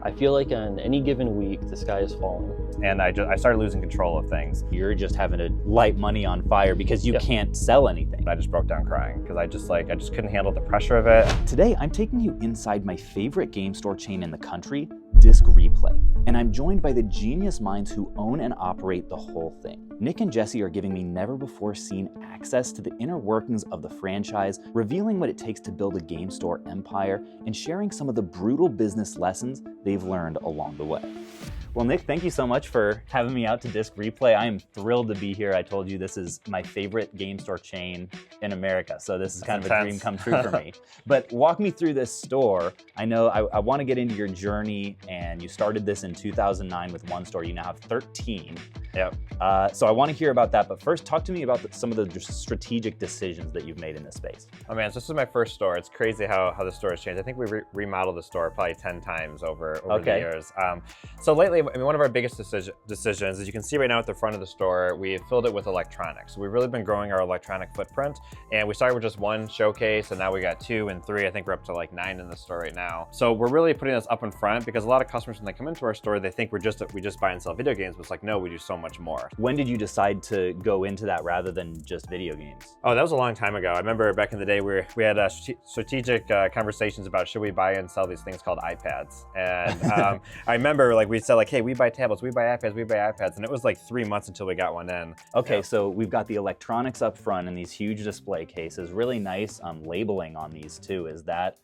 I feel like on any given week, the sky is falling. And I started losing control of things. You're just having to light money on fire because you can't sell anything. I just broke down crying because I just couldn't handle the pressure of it. Today, I'm taking you inside my favorite game store chain in the country, Disc Replay. And I'm joined by the genius minds who own and operate the whole thing. Nick and Jesse are giving me never before seen access to the inner workings of the franchise, revealing what it takes to build a game store empire, and sharing some of the brutal business lessons they've learned along the way. Well, Nick, thank you so much for having me out to Disc Replay. I am thrilled to be here. I told you this is my favorite game store chain in America, so this is kind of a dream come true for me. But walk me through this store. I know I want to get into your journey, and you started this in 2009 with one store. You now have 13. Yep. So I want to hear about that, but first talk to me about some of the strategic decisions that you've made in this space. Oh man, so this is my first store. It's crazy how the store has changed. I think we remodeled the store probably 10 times over the years. So lately, I mean, one of our biggest decisions, as you can see right now at the front of the store, we filled it with electronics. So we've really been growing our electronic footprint, and we started with just one showcase, and now we got 2 and 3. I think we're up to like 9 in the store right now. So we're really putting this up in front because a lot of customers, when they come into our store, they think we just buy and sell video games, but it's like, no, we do so much more. When did you decide to go into that rather than just video games? Oh, that was a long time ago. I remember back in the day we had strategic conversations about should we buy and sell these things called iPads. And I remember like we said like, hey, we buy tablets, we buy iPads, and it was like 3 months until we got one in. Okay, yeah. So we've got the electronics up front in these huge display cases, really nice labeling on these too. Is that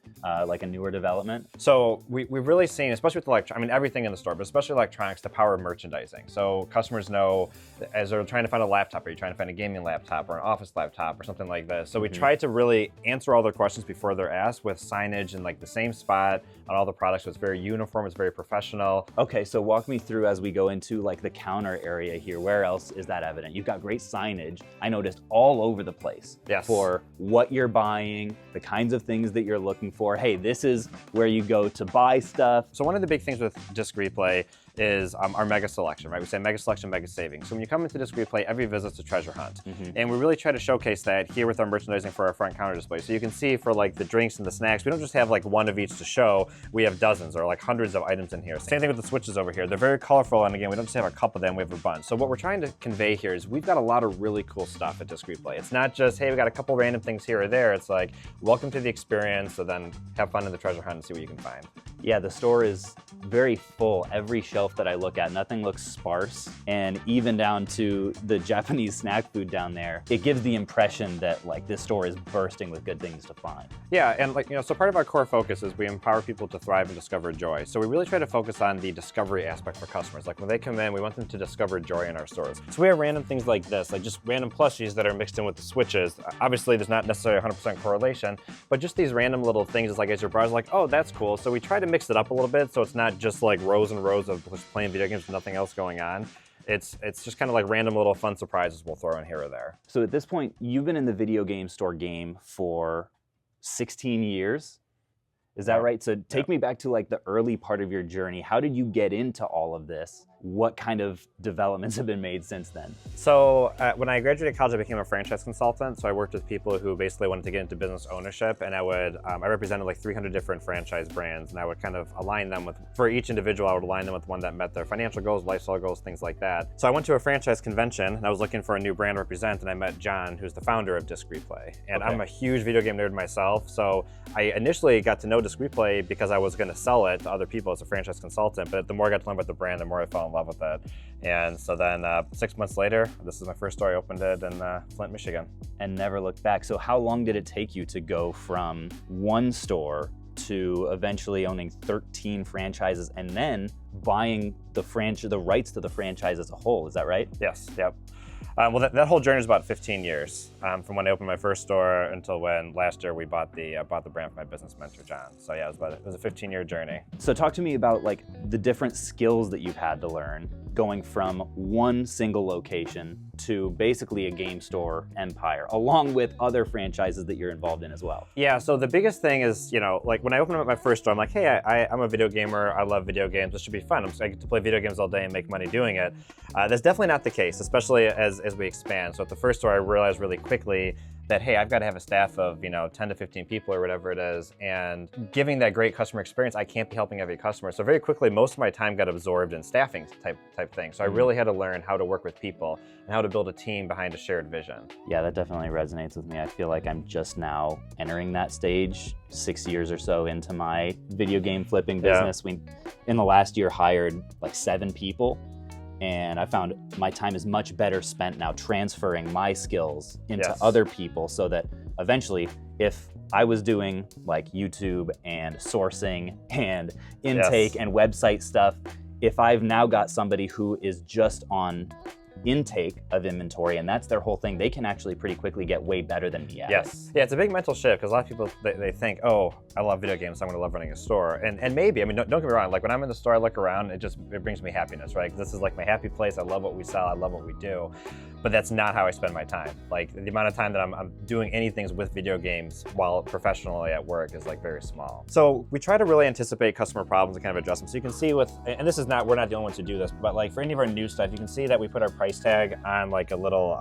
like a newer development? So we've really seen, especially with everything in the store, but especially electronics, the power of merchandising. So customers know as they're trying to find a laptop, are you trying to find a gaming laptop or an office laptop or something like this. So we try to really answer all their questions before they're asked with signage in like the same spot on all the products. So it's very uniform, it's very professional. Okay, so walk me through as we go into like the counter area here. Where else is that evident? You've got great signage, I noticed, all over the place. Yes. For what you're buying, the kinds of things that you're looking for. Hey, this is where you go to buy stuff. So one of the big things with Disc Replay is our mega selection, right? We say mega selection, mega savings. So when you come into Disc Replay, every visit's a treasure hunt. And we really try to showcase that here with our merchandising for our front counter display. So you can see for like the drinks and the snacks, we don't just have like one of each to show, we have dozens or like hundreds of items in here. Same thing with the switches over here. They're very colorful, and again, we don't just have a couple of them, we have a bunch. So what we're trying to convey here is we've got a lot of really cool stuff at Disc Replay. It's not just, hey, we got a couple random things here or there. It's like, welcome to the experience, so then have fun in the treasure hunt and see what you can find. Yeah, the store is very full. Every shelf that I look at, nothing looks sparse. And even down to the Japanese snack food down there, it gives the impression that like this store is bursting with good things to find. Yeah, and like, so part of our core focus is we empower people to thrive and discover joy. So we really try to focus on the discovery aspect for customers. Like when they come in, we want them to discover joy in our stores. So we have random things like this, like just random plushies that are mixed in with the switches. Obviously, there's not necessarily 100% correlation, but just these random little things is like as your browser, like, oh, that's cool. So we try to mix it up a little bit so it's not just like rows and rows of just playing video games with nothing else going on. It's just kind of like random little fun surprises we'll throw in here or there. So at this point, you've been in the video game store game for 16 years. Is that right? So take me back to like the early part of your journey. How did you get into all of this? What kind of developments have been made since then? So when I graduated college, I became a franchise consultant. So I worked with people who basically wanted to get into business ownership, and I represented like 300 different franchise brands, and I would kind of align them with, for each individual, I would align them with one that met their financial goals, lifestyle goals, things like that. So I went to a franchise convention, and I was looking for a new brand to represent, and I met John, who's the founder of Disc Replay. And I'm a huge video game nerd myself, so I initially got to know Disc Replay because I was going to sell it to other people as a franchise consultant, but the more I got to learn about the brand, the more I fell in love with it. And so then 6 months later, this is my first store. I opened it in Flint, Michigan. And never looked back. So how long did it take you to go from one store to eventually owning 13 franchises and then buying the rights to the franchise as a whole? Is that right? Yes, yep. Well, that whole journey is about 15 years, from when I opened my first store until when last year we bought the brand from my business mentor, John. So yeah, it was a 15-year journey. So talk to me about like the different skills that you've had to learn going from one single location to basically a game store empire, along with other franchises that you're involved in as well? Yeah, so the biggest thing is, like when I opened up my first store, I'm like, hey, I'm a video gamer. I love video games. This should be fun. I get to play video games all day and make money doing it. That's definitely not the case, especially as we expand. So at the first store, I realized really quickly that, hey, I've got to have a staff of 10 to 15 people or whatever it is, and giving that great customer experience, I can't be helping every customer. So very quickly, most of my time got absorbed in staffing type thing. So I really had to learn how to work with people and how to build a team behind a shared vision. Yeah, that definitely resonates with me. I feel like I'm just now entering that stage, 6 years or so into my video game flipping business. We, in the last year, hired like 7 people. And I found my time is much better spent now transferring my skills into other people, so that eventually, if I was doing like YouTube and sourcing and intake and website stuff, if I've now got somebody who is just on intake of inventory and that's their whole thing, they can actually pretty quickly get way better than me at it. Yeah, it's a big mental shift, because a lot of people, they think, oh, I love video games, so I'm gonna love running a store. And maybe, I mean, don't get me wrong, like when I'm in the store, I look around, it brings me happiness, right? This is like my happy place. I love what we sell, I love what we do. But that's not how I spend my time. Like the amount of time that I'm doing anything with video games while professionally at work is like very small. So we try to really anticipate customer problems and kind of address them. So you can see and this is not, we're not the only ones who do this, but like for any of our new stuff, you can see that we put our price tag on like a little,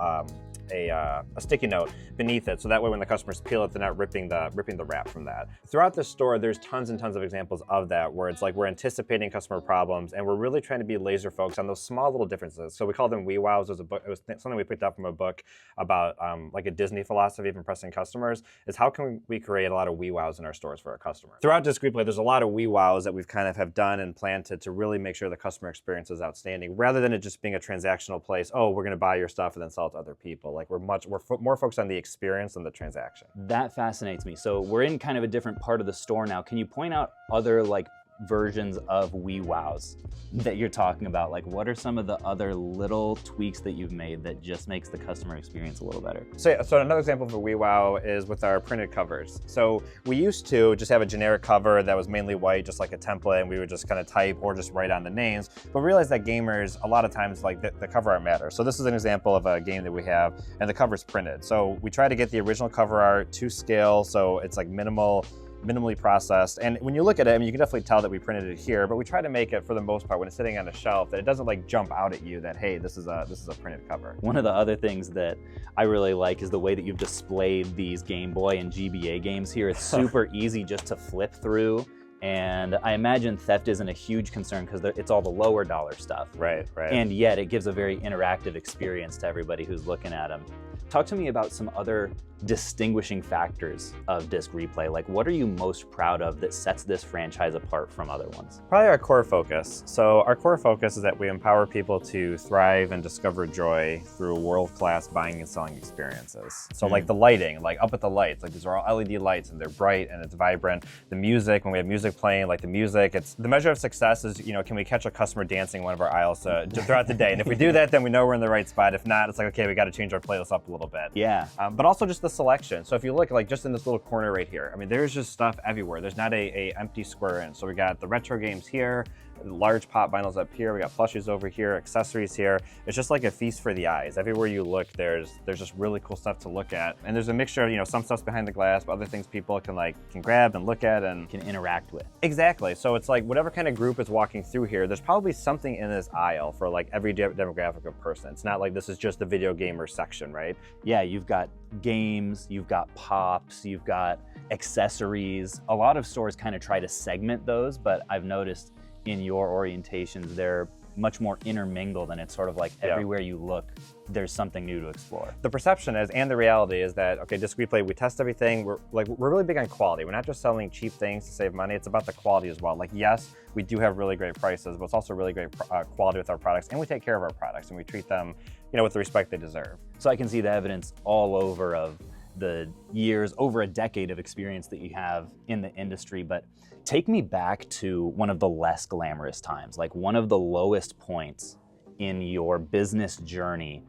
a sticky note beneath it, so that way when the customers peel it, they're not ripping the wrap from that. Throughout the store, there's tons and tons of examples of that, where it's like we're anticipating customer problems and we're really trying to be laser focused on those small little differences. So we call them wee wows. It was something we picked up from a book about like a Disney philosophy of impressing customers, is how can we create a lot of wee wows in our stores for our customers. Throughout Disc Replay, there's a lot of wee wows that we've kind of have done and planned to really make sure the customer experience is outstanding, rather than it just being a transactional place. Oh, we're gonna buy your stuff and then sell it to other people. Like we're more focused on the experience than the transaction. That fascinates me. So we're in kind of a different part of the store now. Can you point out other like versions of wee wows that you're talking about? Like what are some of the other little tweaks that you've made that just makes the customer experience a little better? So another example of a wee wow is with our printed covers. So we used to just have a generic cover that was mainly white, just like a template, and we would just kind of type or just write on the names. But we realized that gamers, a lot of times, like the cover art matters. So this is an example of a game that we have, and the cover's printed. So we try to get the original cover art to scale, so it's like minimally processed. And when you look at it, I mean, you can definitely tell that we printed it here, but we try to make it, for the most part, when it's sitting on a shelf, that it doesn't like jump out at you that, hey, this is a printed cover. One of the other things that I really like is the way that you've displayed these Game Boy and GBA games here. It's super easy just to flip through. And I imagine theft isn't a huge concern because it's all the lower dollar stuff. Right. And yet it gives a very interactive experience to everybody who's looking at them. Talk to me about some other distinguishing factors of Disc Replay. Like what are you most proud of that sets this franchise apart from other ones? Probably our core focus. So our core focus is that we empower people to thrive and discover joy through world-class buying and selling experiences. So like the lighting, like up at the lights, like these are all LED lights and they're bright and it's vibrant. The music, when we have music playing, like the music, it's the measure of success is, can we catch a customer dancing in one of our aisles throughout the day? And if we do that, then we know we're in the right spot. If not, it's like, okay, we got to change our playlist up a little bit. Yeah. But also just the selection. So if you look like just in this little corner right here, I mean, there's just stuff everywhere. There's not a empty square in. So we got the retro games here, large pop vinyls up here, we got plushies over here, accessories here. It's just like a feast for the eyes. Everywhere you look, there's just really cool stuff to look at. And there's a mixture of, some stuff's behind the glass, but other things people can grab and look at and can interact with. Exactly. So it's like whatever kind of group is walking through here, there's probably something in this aisle for like every demographic of person. It's not like this is just the video gamer section, right? Yeah, you've got games, you've got pops, you've got accessories. A lot of stores kind of try to segment those, but I've noticed in your orientations, they're much more intermingled, and it's sort of like everywhere you look, there's something new to explore. The perception is, and the reality is that, okay, Disc Replay, we test everything. We're really big on quality. We're not just selling cheap things to save money. It's about the quality as well. Like, yes, we do have really great prices, but it's also really great quality with our products, and we take care of our products, and we treat them, with the respect they deserve. So I can see the evidence all over of the years, over a decade of experience that you have in the industry, but take me back to one of the less glamorous times, like one of the lowest points in your business journey.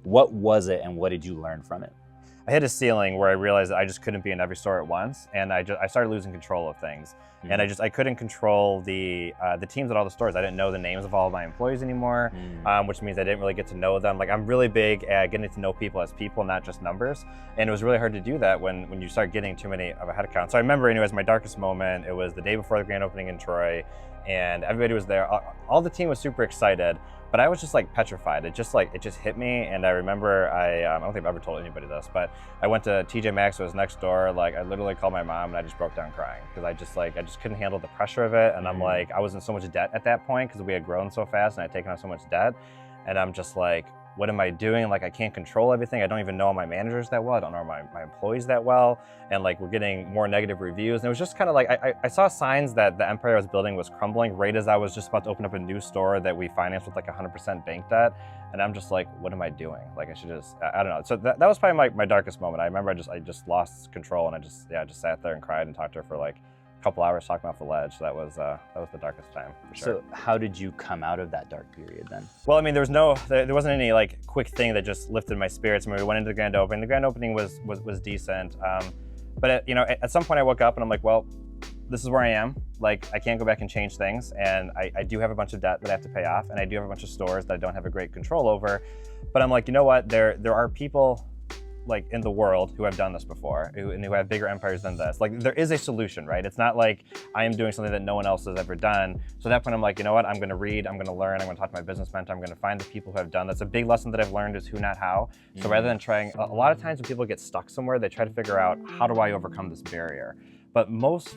What was it and what did you learn from it? I hit a ceiling where I realized that I just couldn't be in every store at once, and I started losing control of things. And I couldn't control the teams at all the stores. I didn't know the names of all of my employees anymore, which means I didn't really get to know them. Like, I'm really big at getting to know people as people, not just numbers. And it was really hard to do that when you start getting too many of a head count. So I remember, anyways, my darkest moment, it was the day before the grand opening in Troy, and everybody was there. All the team was super excited, but I was just like petrified. It just hit me. And I remember, I don't think I've ever told anybody this, but I went to TJ Maxx, it was next door. Like, I literally called my mom and I just broke down crying because I just couldn't handle the pressure of it. And I'm like, I was in so much debt at that point because we had grown so fast and I'd taken on so much debt. And I'm just like, what am I doing? Like, I can't control everything. I don't even know my managers that well. I don't know my employees that well. And like, we're getting more negative reviews. And it was just kind of like, I saw signs that the empire I was building was crumbling right as I was just about to open up a new store that we financed with like 100% bank debt. And I'm just like, what am I doing? Like, I should just, I don't know. So that was probably my darkest moment. I remember I just lost control, and I just sat there and cried and talked to her for like a couple hours talking off the ledge. So that was the darkest time for sure. So how did you come out of that dark period then? Well, I mean, there wasn't any like quick thing that just lifted my spirits. I mean, we went into the grand opening. The grand opening was decent, but at some point I woke up and I'm like, well, this is where I am. Like, I can't go back and change things, and I do have a bunch of debt that I have to pay off, and I do have a bunch of stores that I don't have a great control over. But I'm like, you know what? There are people like in the world who have done this before, and who have bigger empires than this. Like, there is a solution, right? It's not like I am doing something that no one else has ever done. So at that point, I'm like, you know what? I'm gonna read, I'm gonna learn, I'm gonna talk to my business mentor, I'm gonna find the people who have done this. A big lesson that I've learned is who, not how. So rather than trying, a lot of times when people get stuck somewhere, they try to figure out, how do I overcome this barrier? But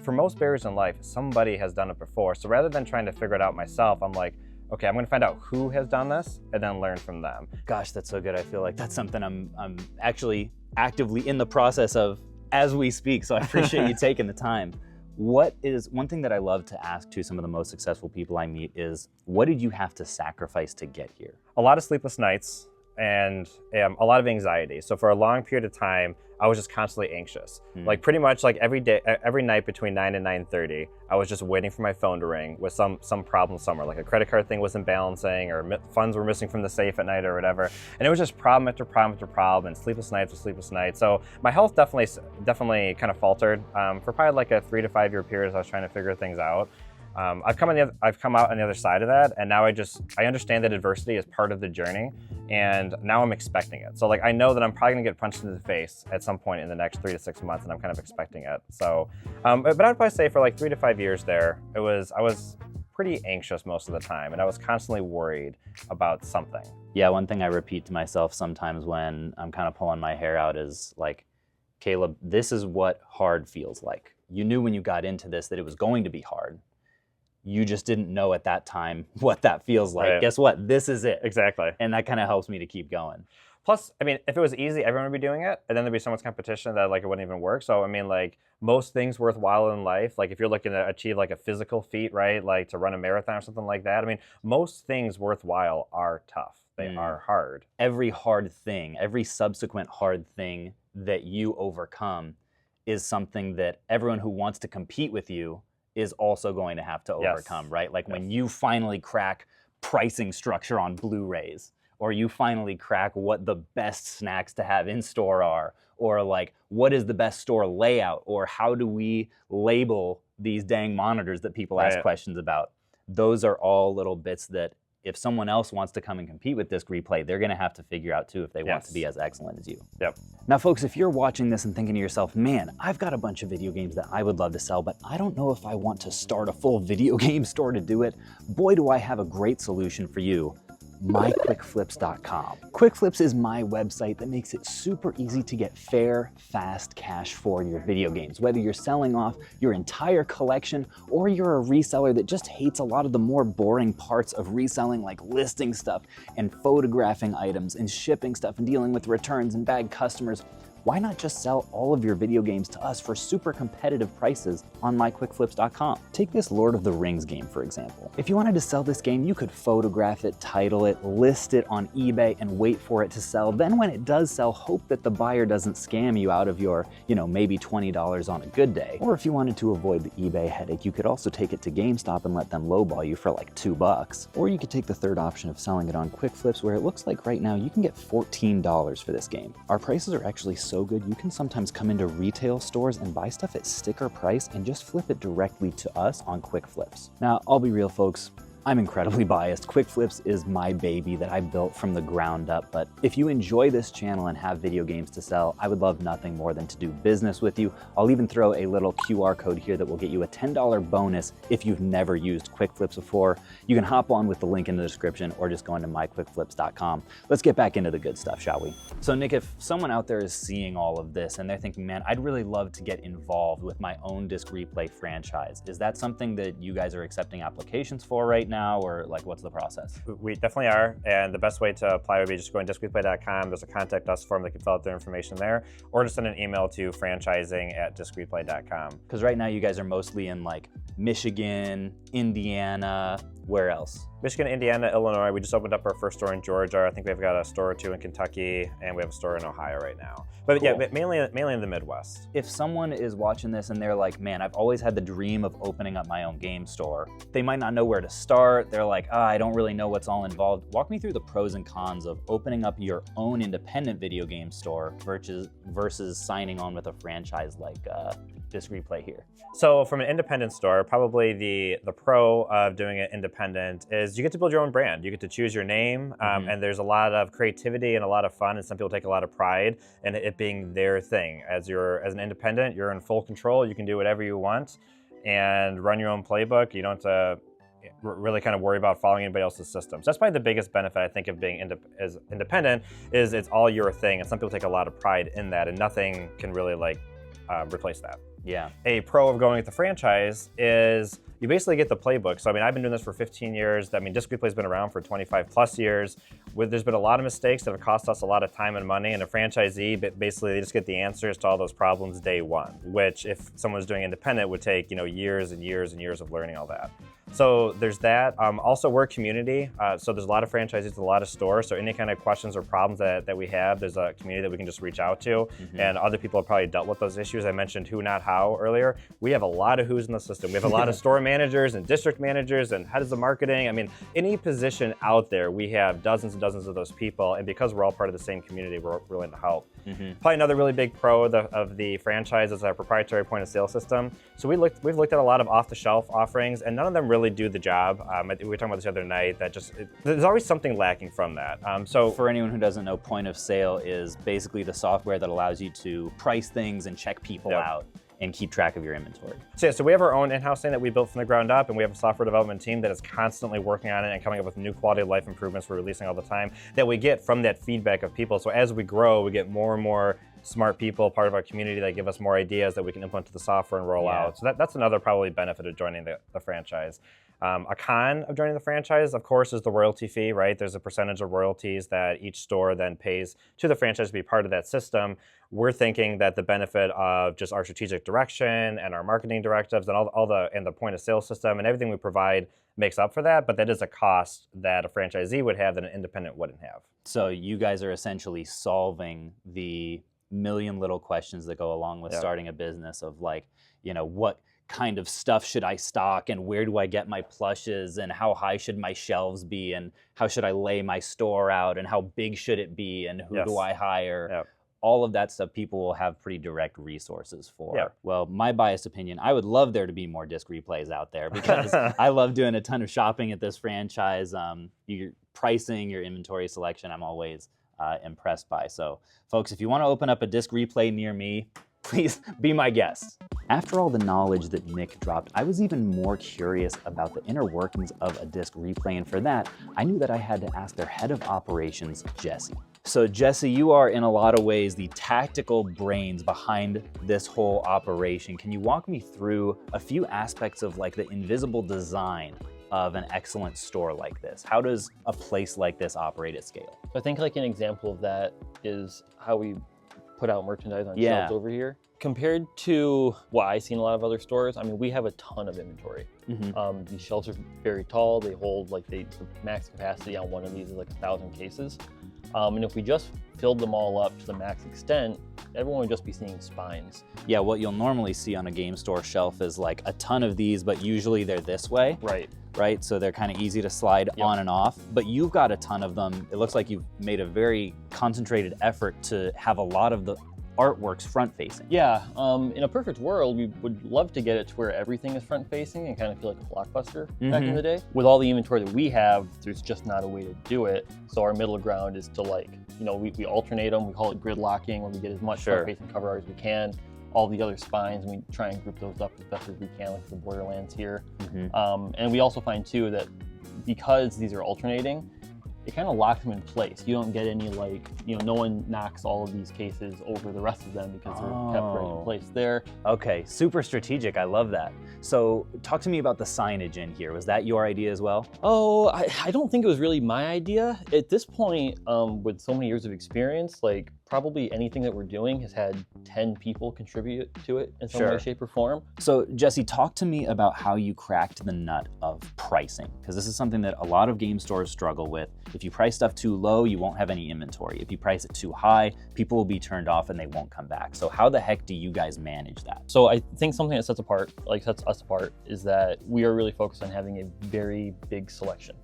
for most barriers in life, somebody has done it before. So rather than trying to figure it out myself, I'm like, okay, I'm gonna find out who has done this and then learn from them. Gosh, that's so good. I feel like that's something I'm actually actively in the process of as we speak. So I appreciate you taking the time. What is one thing that I love to ask to some of the most successful people I meet is, what did you have to sacrifice to get here? A lot of sleepless nights and a lot of anxiety. So for a long period of time, I was just constantly anxious. Like, pretty much like every day, every night between 9 and 9:30, I was just waiting for my phone to ring with some problem somewhere, like a credit card thing wasn't balancing, or funds were missing from the safe at night or whatever. And it was just problem after problem after problem, and sleepless nights with sleepless nights. So my health definitely kind of faltered for probably like a 3 to 5 year period as I was trying to figure things out. I've come out on the other side of that, and now I understand that adversity is part of the journey, and now I'm expecting it. So like, I know that I'm probably gonna get punched in the face at some point in the next 3 to 6 months, and I'm kind of expecting it. So, but I'd probably say for like 3 to 5 years there, I was pretty anxious most of the time, and I was constantly worried about something. Yeah, one thing I repeat to myself sometimes when I'm kind of pulling my hair out is like, Caleb, this is what hard feels like. You knew when you got into this that it was going to be hard. You just didn't know at that time what that feels like. Right. Guess what? This is it. Exactly. And that kind of helps me to keep going. Plus, I mean, if it was easy, everyone would be doing it, and then there'd be so much competition that like it wouldn't even work. So I mean, like, most things worthwhile in life, like if you're looking to achieve like a physical feat, right? Like to run a marathon or something like that. I mean, most things worthwhile are tough. They are hard. Every hard thing, every subsequent hard thing that you overcome is something that everyone who wants to compete with you is also going to have to overcome, right? Like when you finally crack pricing structure on Blu-rays, or you finally crack what the best snacks to have in store are, or like what is the best store layout, or how do we label these dang monitors that people ask questions about. Those are all little bits that if someone else wants to come and compete with Disc Replay, they're gonna have to figure out too if they want to be as excellent as you. Yep. Now folks, if you're watching this and thinking to yourself, man, I've got a bunch of video games that I would love to sell, but I don't know if I want to start a full video game store to do it, boy do I have a great solution for you. MyQuickFlips.com. QuickFlips is my website that makes it super easy to get fair, fast cash for your video games. Whether you're selling off your entire collection or you're a reseller that just hates a lot of the more boring parts of reselling, like listing stuff and photographing items and shipping stuff and dealing with returns and bad customers, why not just sell all of your video games to us for super competitive prices on MyQuickFlips.com? Take this Lord of the Rings game, for example. If you wanted to sell this game, you could photograph it, title it, list it on eBay, and wait for it to sell. Then when it does sell, hope that the buyer doesn't scam you out of your, maybe $20 on a good day. Or if you wanted to avoid the eBay headache, you could also take it to GameStop and let them lowball you for like $2. Or you could take the third option of selling it on QuickFlips, where it looks like right now you can get $14 for this game. Our prices are actually so good, you can sometimes come into retail stores and buy stuff at sticker price and just flip it directly to us on Quick Flips. Now, I'll be real, folks. I'm incredibly biased. Quick Flips is my baby that I built from the ground up, but if you enjoy this channel and have video games to sell, I would love nothing more than to do business with you. I'll even throw a little QR code here that will get you a $10 bonus if you've never used Quick Flips before. You can hop on with the link in the description or just go into myquickflips.com. Let's get back into the good stuff, shall we? So Nick, if someone out there is seeing all of this and they're thinking, man, I'd really love to get involved with my own Disc Replay franchise, is that something that you guys are accepting applications for right now? Or like, what's the process? We definitely are, and the best way to apply would be just going to discreplay.com. There's a contact us form that can fill out their information there, or just send an email to franchising@discreplay.com. Because right now you guys are mostly in like Michigan, Indiana, where else? Michigan, Indiana, Illinois. We just opened up our first store in Georgia. I think we've got a store or two in Kentucky, and we have a store in Ohio right now. But Cool. yeah, mainly in the Midwest. If someone is watching this and they're like, man, I've always had the dream of opening up my own game store, they might not know where to start. They're like, I don't really know what's all involved. Walk me through the pros and cons of opening up your own independent video game store versus signing on with a franchise like Disc Replay here. So from an independent store, probably the pro of doing it independent is you get to build your own brand. You get to choose your name, and there's a lot of creativity and a lot of fun, and some people take a lot of pride in it being their thing. As an independent, you're in full control. You can do whatever you want and run your own playbook. You don't have to really kind of worry about following anybody else's systems. That's probably the biggest benefit, I think, of being independent is it's all your thing, and some people take a lot of pride in that, and nothing can really replace that. Yeah. A pro of going with the franchise is you basically get the playbook. So I mean, I've been doing this for 15 years. I mean, Disc Replay's been around for 25 plus years. There's been a lot of mistakes that have cost us a lot of time and money, and a franchisee, but basically they just get the answers to all those problems day one, which if someone's doing independent would take, years and years and years of learning all that. So there's that. Also, we're a community. So there's a lot of franchisees, a lot of stores. So any kind of questions or problems that we have, there's a community that we can just reach out to. And other people have probably dealt with those issues. I mentioned who, not how earlier. We have a lot of who's in the system. We have a lot of store managers and district managers and heads of marketing. I mean, any position out there, we have dozens and dozens of those people. And because we're all part of the same community, we're willing to help. Probably another really big pro of the franchise is our proprietary point of sale system. So we've looked at a lot of off-the-shelf offerings, and none of them really do the job. We were talking about this the other night, that there's always something lacking from that. So for anyone who doesn't know, point of sale is basically the software that allows you to price things and check people out and keep track of your inventory. So we have our own in-house thing that we built from the ground up, and we have a software development team that is constantly working on it and coming up with new quality of life improvements we're releasing all the time that we get from that feedback of people. So as we grow, we get more and more smart people, part of our community, that give us more ideas that we can implement to the software and roll out. So that's another probably benefit of joining the franchise. A con of joining the franchise, of course, is the royalty fee, right? There's a percentage of royalties that each store then pays to the franchise to be part of that system. We're thinking that the benefit of just our strategic direction and our marketing directives and and the point of sale system and everything we provide makes up for that, but that is a cost that a franchisee would have that an independent wouldn't have. So you guys are essentially solving the million little questions that go along with starting a business of like, what kind of stuff should I stock and where do I get my plushes and how high should my shelves be and how should I lay my store out and how big should it be and who do I hire? All of that stuff people will have pretty direct resources for. Well, my biased opinion, I would love there to be more Disc Replays out there because I love doing a ton of shopping at this franchise. Your pricing, your inventory selection, I'm always impressed by. So folks, if you want to open up a Disc Replay near me, please be my guest. After all the knowledge that Nick dropped, I was even more curious about the inner workings of a Disc Replay, and for that, I knew that I had to ask their head of operations, Jesse. So Jesse, you are in a lot of ways the tactical brains behind this whole operation. Can you walk me through a few aspects of like the invisible design of an excellent store like this? How does a place like this operate at scale? I think like an example of that is how we put out merchandise on shelves over here. Compared to what I see in a lot of other stores, I mean, we have a ton of inventory. These shelves are very tall. They hold the max capacity on one of these is like 1,000 cases. And if we just filled them all up to the max extent, everyone would just be seeing spines. Yeah, what you'll normally see on a game store shelf is like a ton of these, but usually they're this way. Right, so they're kind of easy to slide on and off, but you've got a ton of them. It looks like you've made a very concentrated effort to have a lot of the artwork's front-facing. Yeah, in a perfect world, we would love to get it to where everything is front-facing and kind of feel like a Blockbuster back in the day. With all the inventory that we have, there's just not a way to do it. So our middle ground is to like, you know, we alternate them. We call it grid locking, where we get as much front-facing cover art as we can. All the other spines, and we try and group those up as best as we can, like the Borderlands here. And we also find too that because these are alternating, it kind of locks them in place. You don't get any like, you know, no one knocks all of these cases over the rest of them because they're kept right in place there. Okay, super strategic. I love that. So talk to me about the signage in here. Was that your idea as well? Oh, I don't think it was really my idea. At this point, with so many years of experience, like probably anything that we're doing has had 10 people contribute to it in some way, shape, or form. So Jesse, talk to me about how you cracked the nut of pricing, because this is something that a lot of game stores struggle with. If you price stuff too low, you won't have any inventory. If you price it too high, people will be turned off and they won't come back. So how the heck do you guys manage that? So I think something that sets us apart is that we are really focused on having a very big selection.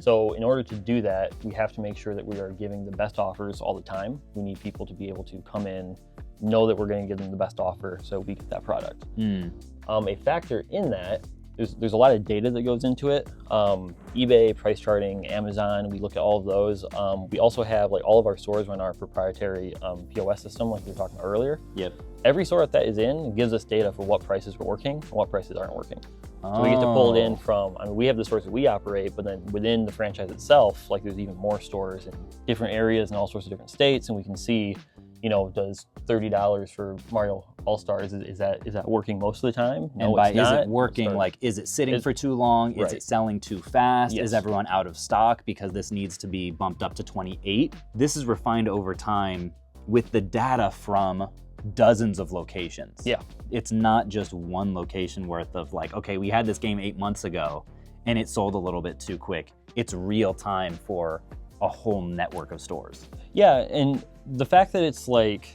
So in order to do that, we have to make sure that we are giving the best offers all the time. We need people to be able to come in, know that we're going to give them the best offer so we get that product. A factor in that, there's a lot of data that goes into it. eBay, price charting, Amazon, we look at all of those. We also have, like, all of our stores run our proprietary POS system, like we were talking about earlier. Every store that is in gives us data for what prices are working and what prices aren't working. So we get to pull it in from, I mean, we have the stores that we operate, but then within the franchise itself, like there's even more stores in different areas and all sorts of different states, and we can see, you know, does $30 for Mario All-Stars, is that working most of the time? No, and by it's not. Is it working, like, is it sitting for too long? Is it selling too fast? Is everyone out of stock because this needs to be bumped up to 28? This is refined over time with the data from dozens of locations. It's not just one location worth of like, okay, we had this game 8 months ago and it sold a little bit too quick. It's real time for a whole network of stores. Yeah, and the fact that it's like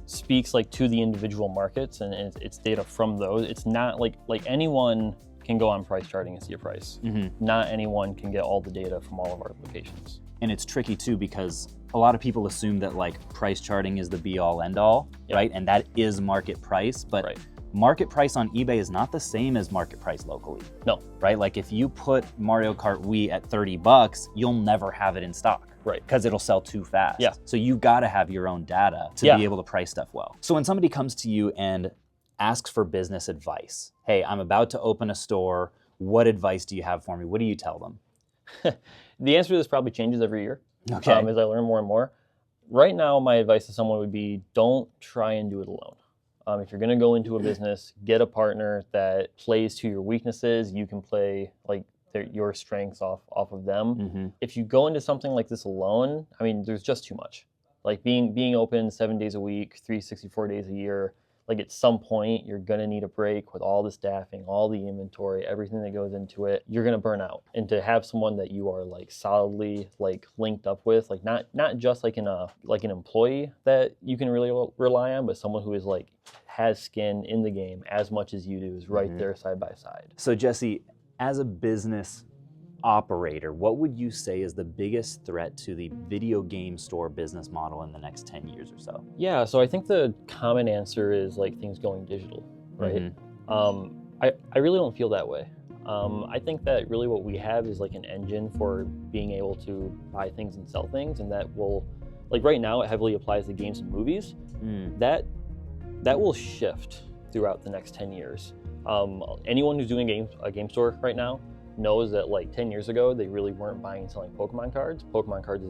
speaks like to the individual markets and it's data from those, it's not like anyone can go on price charting and see a price. Not anyone can get all the data from all of our locations. And it's tricky too, because a lot of people assume that like price charting is the be all end all, right? And that is market price, but market price on eBay is not the same as market price locally. No. Right? Like if you put Mario Kart Wii at $30, you'll never have it in stock. Right. Because it'll sell too fast. So you gotta have your own data to be able to price stuff well. So when somebody comes to you and asks for business advice, hey, I'm about to open a store, what advice do you have for me? What do you tell them? The answer to this probably changes every year. Okay. As I learn more and more. Right now, my advice to someone would be, don't try and do it alone. If you're going to go into a business, get a partner that plays to your weaknesses. You can play like your strengths off of them. If you go into something like this alone, I mean, there's just too much. Like being open 7 days a week, 364 days a year. Like at some point, you're gonna need a break with all the staffing, all the inventory, everything that goes into it. You're gonna burn out. And to have someone that you are like solidly like linked up with, like not just like an employee that you can really rely on, but someone who is like has skin in the game as much as you do, is right there side by side. So Jesse, as a business operator, what would you say is the biggest threat to the video game store business model in the next 10 years or so? Yeah, so I think the common answer is like things going digital, right? I really don't feel that way. I think that really what we have is like an engine for being able to buy things and sell things, and that will, like right now it heavily applies to games and movies. That will shift throughout the next 10 years. Anyone who's doing a game store right now knows that like 10 years ago, they really weren't buying and selling Pokemon cards. Pokemon cards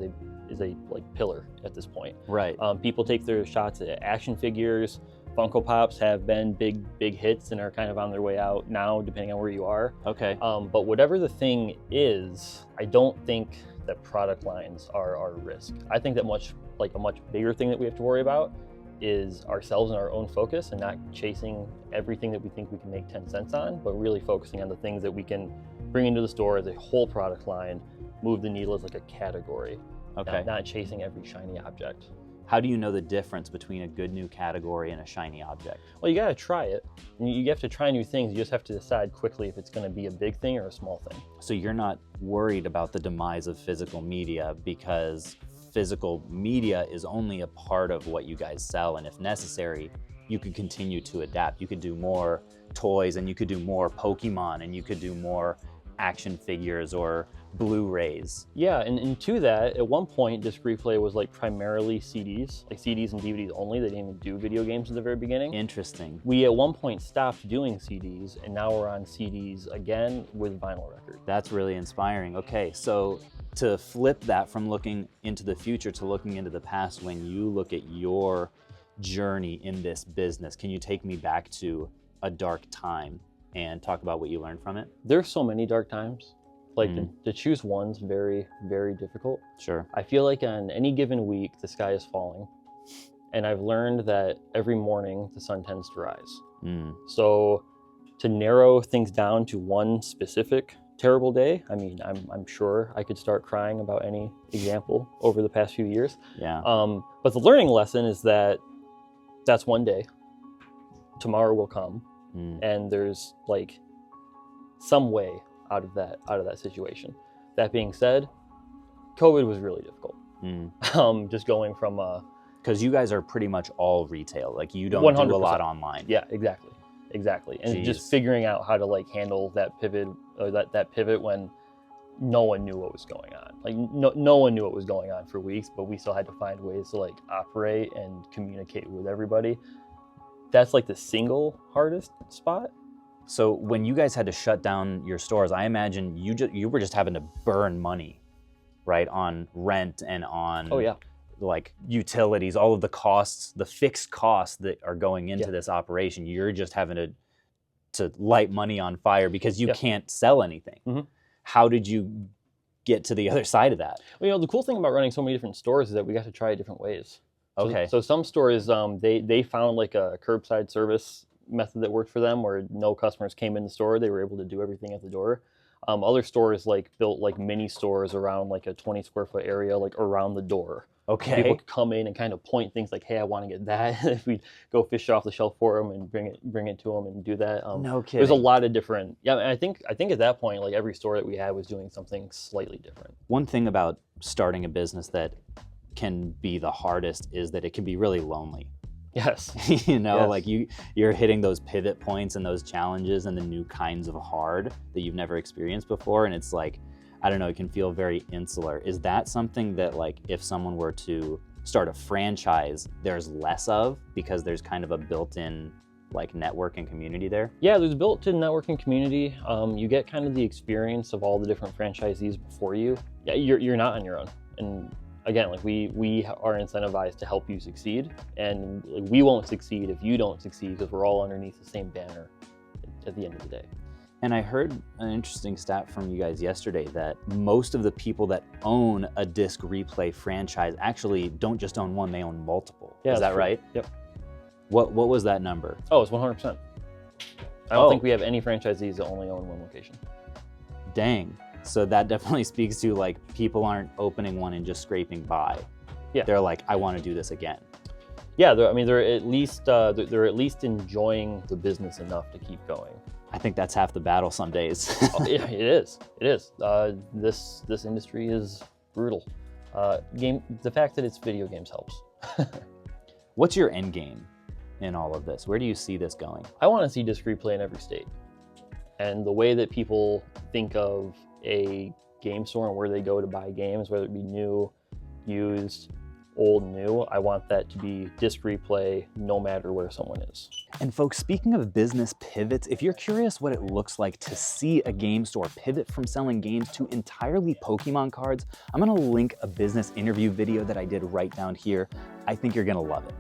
is a like pillar at this point. Right. People take their shots at action figures. Funko Pops have been big hits and are kind of on their way out now, depending on where you are. Okay. But whatever the thing is, I don't think that product lines are a risk. I think that a much bigger thing that we have to worry about is ourselves and our own focus, and not chasing everything that we think we can make 10 cents on, but really focusing on the things that we can bring into the store as a whole product line, move the needle as like a category, not chasing every shiny object. How do you know the difference between a good new category and a shiny object? Well, you gotta try it. You have to try new things. You just have to decide quickly if it's gonna be a big thing or a small thing. So you're not worried about the demise of physical media because physical media is only a part of what you guys sell, and if necessary, you could continue to adapt. You could do more toys, and you could do more Pokemon, and you could do more action figures or Blu-rays. Yeah, and to that, at one point, Disc Replay was like primarily CDs, like CDs and DVDs only. They didn't even do video games at the very beginning. Interesting. We at one point stopped doing CDs, and now we're on CDs again with vinyl record. That's really inspiring. Okay, so to flip that from looking into the future to looking into the past, when you look at your journey in this business, can you take me back to a dark time and talk about what you learned from it? There's so many dark times. Like to choose one's very, very difficult. Sure. I feel like on any given week, the sky is falling. And I've learned that every morning the sun tends to rise. So to narrow things down to one specific terrible day, I mean, I'm sure I could start crying about any example over the past few years. Yeah. But the learning lesson is that that's one day. Tomorrow will come. And there's like some way out of that situation. That being said, COVID was really difficult. Just going from because you guys are pretty much all retail, like you don't 100%. do a lot online. Yeah, exactly. And just figuring out how to like handle that pivot, or that pivot when no one knew what was going on. Like no one knew what was going on for weeks, but we still had to find ways to like operate and communicate with everybody. That's like the single hardest spot. So when you guys had to shut down your stores, I imagine you were just having to burn money, right, on rent and on like utilities, all of the costs, the fixed costs that are going into this operation. You're just having to light money on fire because you can't sell anything. How did you get to the other side of that? Well, you know, the cool thing about running so many different stores is that we got to try different ways. Okay. So some stores, they found like a curbside service method that worked for them, where no customers came in the store. They were able to do everything at the door. Other stores like built like mini stores around like a 20 square foot area, like around the door. Okay. People could come in and kind of point things like, hey, I want to get that. If we'd go fish off the shelf for them and bring it to them and do that. No kidding. There's a lot of different. Yeah, I think at that point, like every store that we had was doing something slightly different. One thing about starting a business that can be the hardest is that it can be really lonely. Yes. You know, like you're hitting those pivot points and those challenges and the new kinds of hard that you've never experienced before. And it's like, I don't know, it can feel very insular. Is that something that like if someone were to start a franchise, there's less of because there's kind of a built-in like network and community there? Yeah, there's built-in networking community. You get kind of the experience of all the different franchisees before you. Yeah, you're not on your own. And again, like we are incentivized to help you succeed, and like, we won't succeed if you don't succeed because we're all underneath the same banner at the end of the day. And I heard an interesting stat from you guys yesterday that most of the people that own a Disc Replay franchise actually don't just own one, they own multiple. Yeah, is that true. right? Yep. What was that number? Oh, it's 100%. I don't think we have any franchisees that only own one location. Dang. So that definitely speaks to like people aren't opening one and just scraping by. Yeah. They're like, I want to do this again. Yeah, they're at least enjoying the business enough to keep going. I think that's half the battle some days. Oh, yeah, it is. This industry is brutal. The fact that it's video games helps. What's your end game in all of this? Where do you see this going? I want to see Disc Replay in every state. And the way that people think of a game store and where they go to buy games, whether it be new, used, old, new, I want that to be Disc Replay no matter where someone is. And folks, speaking of business pivots, if you're curious what it looks like to see a game store pivot from selling games to entirely Pokemon cards, I'm gonna link a business interview video that I did right down here. I think you're gonna love it.